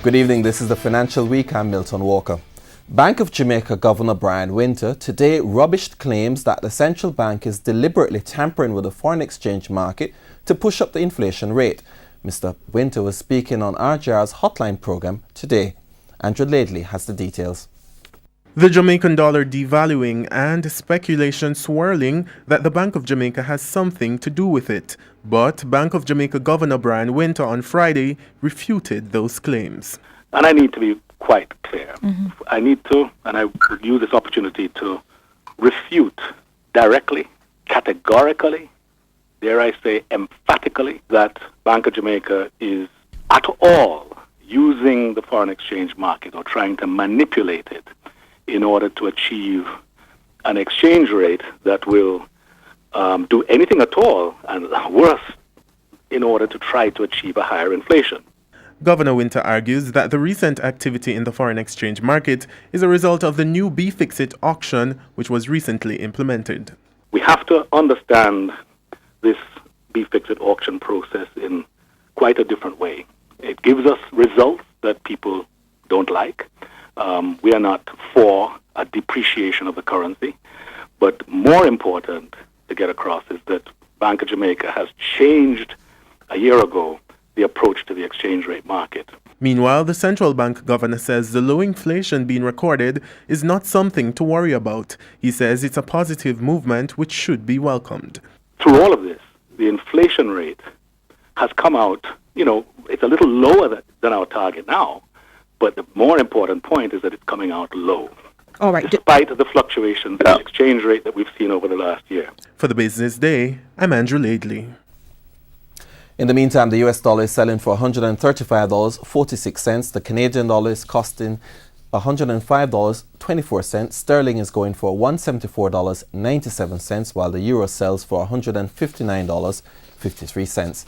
Good evening, this is the Financial Week. I'm Milton Walker. Bank of Jamaica Governor Brian Winter today rubbished claims that the central bank is deliberately tampering with the foreign exchange market to push up the inflation rate. Mr. Winter was speaking on RJR's Hotline program today. Andrew Laidley has the details. The Jamaican dollar devaluing and speculation swirling that the Bank of Jamaica has something to do with it. But Bank of Jamaica Governor Brian Winter on Friday refuted those claims. And I need to be quite clear. I need to, and I would use this opportunity to refute directly, categorically, dare I say emphatically, that Bank of Jamaica is at all using the foreign exchange market or trying to manipulate it in order to achieve an exchange rate that will do anything at all, and worse, in order to try to achieve a higher inflation. Governor Winter argues that the recent activity in the foreign exchange market is a result of the new Be-Fix-It auction, which was recently implemented. We have to understand this Be-Fix-It auction process in quite a different way. It gives us results that people don't like. We are not for a depreciation of the currency, but more important to get across is that Bank of Jamaica has changed a year ago the approach to the exchange rate market. Meanwhile, the central bank governor says the low inflation being recorded is not something to worry about. He says it's a positive movement which should be welcomed. Through all of this, the inflation rate has come out, it's a little lower than our target now, but the more important point is that it's coming out low. All right. Despite the fluctuations in the exchange rate that we've seen over the last year. For the Business Day, I'm Andrew Laidley. In the meantime, the US dollar is selling for $135.46. The Canadian dollar is costing $105.24. Sterling is going for $174.97, while the euro sells for $159.53.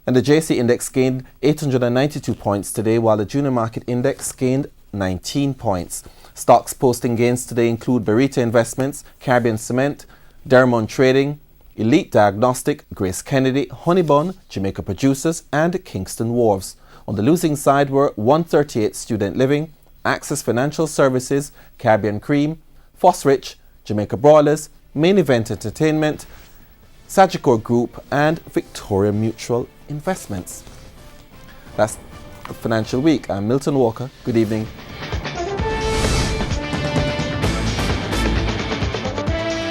And the JC index gained 892 points today, while the junior market index gained 19 points. Stocks posting gains today include Berita Investments, Caribbean Cement, Dermont Trading, Elite Diagnostic, Grace Kennedy, Honeybun, Jamaica Producers, and Kingston Wharves. On the losing side were 138 Student Living, Access Financial Services, Caribbean Cream, Fosrich, Jamaica Broilers, Main Event Entertainment, Sagicor Group, and Victoria Mutual Investments. That's the Financial Week. I'm Milton Walker. Good evening.